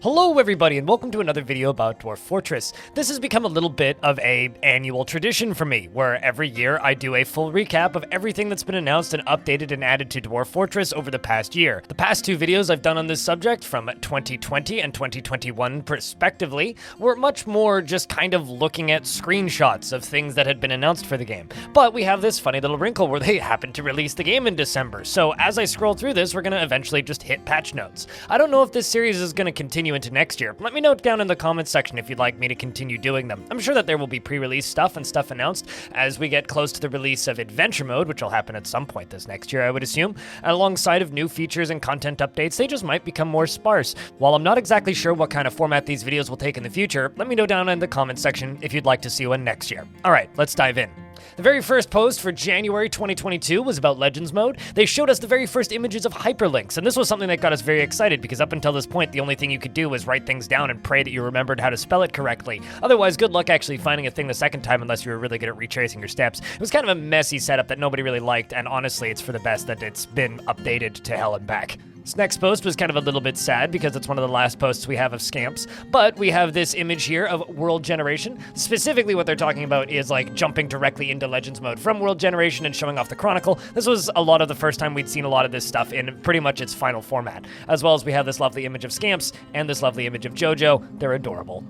Hello everybody and welcome to another video about Dwarf Fortress. This has become a little bit of an annual tradition for me, where every year I do a full recap of everything that's been announced and updated and added to Dwarf Fortress over the past year. The past two videos I've done on this subject, from 2020 and 2021 respectively, were much more just kind of looking at screenshots of things that had been announced for the game. But we have this funny little wrinkle where they happened to release the game in December, so as I scroll through this, we're going to eventually just hit patch notes. I don't know if this series is going to continue into next year. Let me know down in the comments section if you'd like me to continue doing them. I'm sure that there will be pre-release stuff and stuff announced as we get close to the release of Adventure Mode, which will happen at some point this next year, I would assume. And alongside of new features and content updates, they just might become more sparse. While I'm not exactly sure what kind of format these videos will take in the future, let me know down in the comments section if you'd like to see one next year. Alright, let's dive in. The very first post for January 2022 was about Legends Mode. They showed us the very first images of hyperlinks, and this was something that got us very excited because up until this point, the only thing you could do was write things down and pray that you remembered how to spell it correctly. Otherwise, good luck actually finding a thing the second time unless you were really good at retracing your steps. It was kind of a messy setup that nobody really liked, and honestly, it's for the best that it's been updated to hell and back. This next post was kind of a little bit sad because it's one of the last posts we have of scamps, but we have this image here of World Generation. Specifically what they're talking about is like jumping directly into Legends Mode from World Generation and showing off the Chronicle. This was a lot of the first time we'd seen a lot of this stuff in pretty much its final format, as well as we have this lovely image of scamps and this lovely image of JoJo. They're adorable.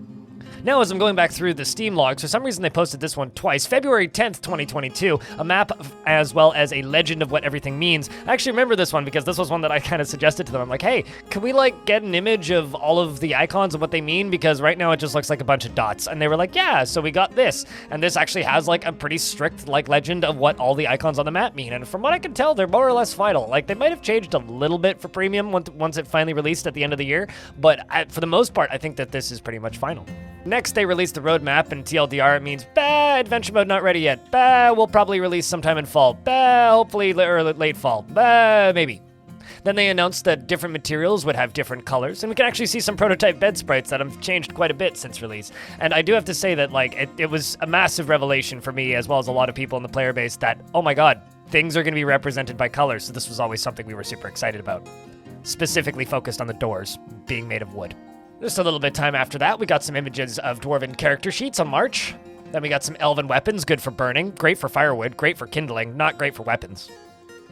Now, as I'm going back through the Steam logs, for some reason they posted this one twice. February 10th, 2022, a map as well as a legend of what everything means. I actually remember this one because this was one that I kind of suggested to them. I'm like, hey, can we like get an image of all of the icons and what they mean? Because right now it just looks like a bunch of dots. And they were like, yeah, so we got this. And this actually has like a pretty strict like legend of what all the icons on the map mean. And from what I can tell, they're more or less final. Like they might have changed a little bit for premium once it finally released at the end of the year. But for the most part, I think that this is pretty much final. Next, they released the roadmap, and TLDR, it means, bah, Adventure Mode not ready yet. Bah, we'll probably release sometime in fall. Bah, hopefully late fall. Bah, maybe. Then they announced that different materials would have different colors, and we can actually see some prototype bed sprites that have changed quite a bit since release. And I do have to say that, like, it was a massive revelation for me, as well as a lot of people in the player base, that, oh my god, things are going to be represented by colors, so this was always something we were super excited about. Specifically focused on the doors being made of wood. Just a little bit of time after that, we got some images of Dwarven character sheets on March. Then we got some Elven weapons, good for burning, great for firewood, great for kindling, not great for weapons.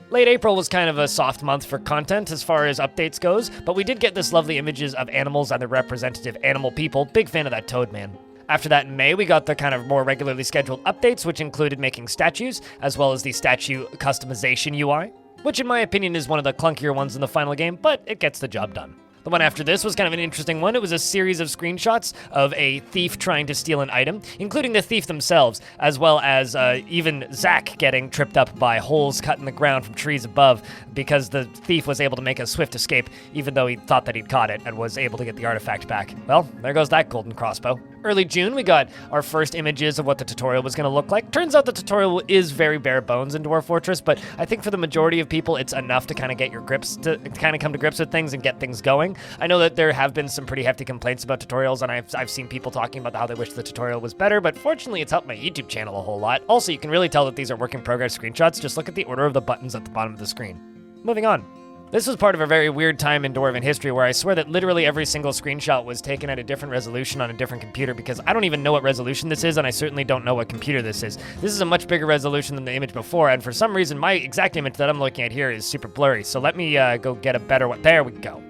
Late April was kind of a soft month for content as far as updates goes, but we did get this lovely images of animals and the representative animal people. Big fan of that toad man. After that in May, we got the kind of more regularly scheduled updates, which included making statues, as well as the statue customization UI, which in my opinion is one of the clunkier ones in the final game, but it gets the job done. The one after this was kind of an interesting one. It was a series of screenshots of a thief trying to steal an item, including the thief themselves, as well as even Zack getting tripped up by holes cut in the ground from trees above because the thief was able to make a swift escape, even though he thought that he'd caught it and was able to get the artifact back. Well, there goes that golden crossbow. Early June, we got our first images of what the tutorial was going to look like. Turns out the tutorial is very bare bones in Dwarf Fortress, but I think for the majority of people, it's enough to kind of get your grips, to kind of come to grips with things and get things going. I know that there have been some pretty hefty complaints about tutorials, and I've seen people talking about how they wish the tutorial was better, but fortunately, it's helped my YouTube channel a whole lot. Also, you can really tell that these are work in progress screenshots. Just look at the order of the buttons at the bottom of the screen. Moving on. This was part of a very weird time in Dwarven history where I swear that literally every single screenshot was taken at a different resolution on a different computer because I don't even know what resolution this is and I certainly don't know what computer this is. This is a much bigger resolution than the image before, and for some reason my exact image that I'm looking at here is super blurry, so let me go get a better one. There we go.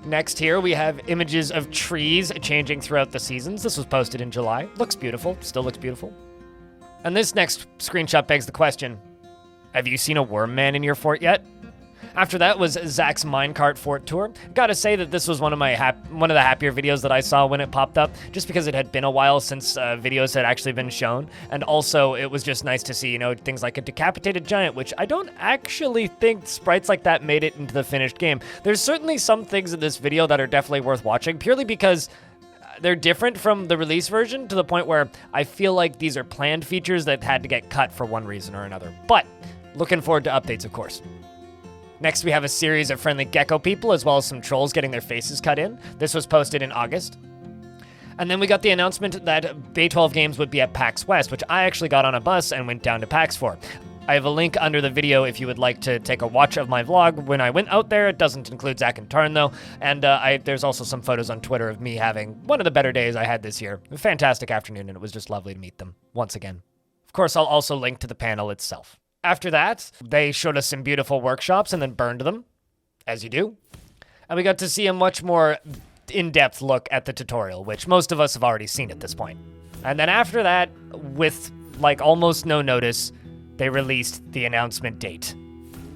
Next here we have images of trees changing throughout the seasons. This was posted in July. Looks beautiful, still looks beautiful. And this next screenshot begs the question, have you seen a worm man in your fort yet? After that was Zack's minecart fort tour. Gotta say that this was one of the happier videos that I saw when it popped up, just because it had been a while since videos had actually been shown, and also it was just nice to see, you know, things like a decapitated giant, which I don't actually think sprites like that made it into the finished game. There's certainly some things in this video that are definitely worth watching, purely because they're different from the release version to the point where I feel like these are planned features that had to get cut for one reason or another. But looking forward to updates, of course. Next, we have a series of friendly gecko people, as well as some trolls getting their faces cut in. This was posted in August. And then we got the announcement that Bay 12 games would be at Pax West, which I actually got on a bus and went down to PAX for. I have a link under the video if you would like to take a watch of my vlog when I went out there. It doesn't include Zach and Tarn, though. And there's also some photos on Twitter of me having one of the better days I had this year. A fantastic afternoon, and it was just lovely to meet them once again. Of course, I'll also link to the panel itself. After that, they showed us some beautiful workshops and then burned them, as you do. And we got to see a much more in-depth look at the tutorial, which most of us have already seen at this point. And then after that, with like almost no notice, they released the announcement date.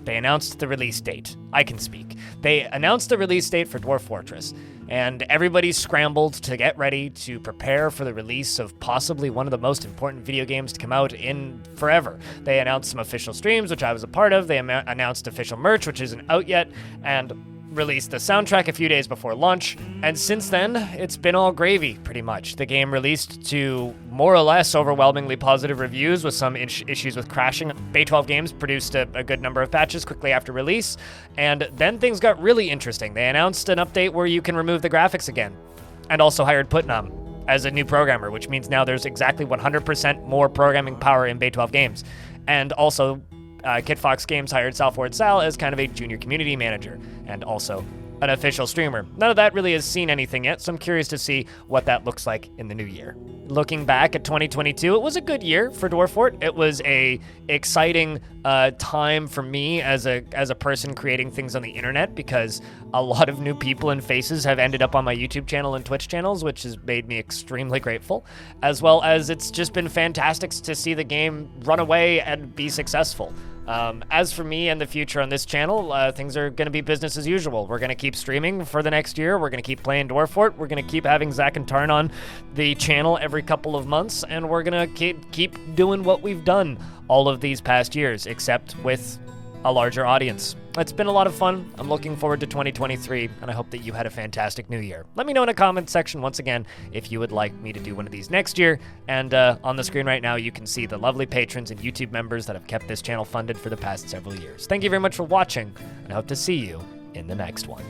They announced the release date. I can speak. They announced the release date for Dwarf Fortress, and everybody scrambled to get ready to prepare for the release of possibly one of the most important video games to come out in forever. They announced some official streams, which I was a part of. They announced official merch, which isn't out yet, and released the soundtrack a few days before launch, and since then, it's been all gravy, pretty much. The game released to more or less overwhelmingly positive reviews with some issues with crashing. Bay 12 Games produced a good number of patches quickly after release, and then things got really interesting. They announced an update where you can remove the graphics again, and also hired Putnam as a new programmer, which means now there's exactly 100% more programming power in Bay 12 Games. And also, Kit Fox Games hired Salford Sal as kind of a junior community manager, and also an official streamer. None of that really has seen anything yet, so I'm curious to see what that looks like in the new year. Looking back at 2022, it was a good year for Dwarf Fort. It was a exciting time for me as a person creating things on the internet, because a lot of new people and faces have ended up on my YouTube channel and Twitch channels, which has made me extremely grateful, as well as it's just been fantastic to see the game run away and be successful. As for me and the future on this channel, things are going to be business as usual. We're going to keep streaming for the next year. We're going to keep playing Dwarf Fort. We're going to keep having Zach and Tarn on the channel every couple of months, and we're going to keep doing what we've done all of these past years, except with a larger audience. It's been a lot of fun. I'm looking forward to 2023, and I hope that you had a fantastic new year. Let me know in the comment section once again if you would like me to do one of these next year. And on the screen right now, you can see the lovely patrons and YouTube members that have kept this channel funded for the past several years. Thank you very much for watching, and I hope to see you in the next one.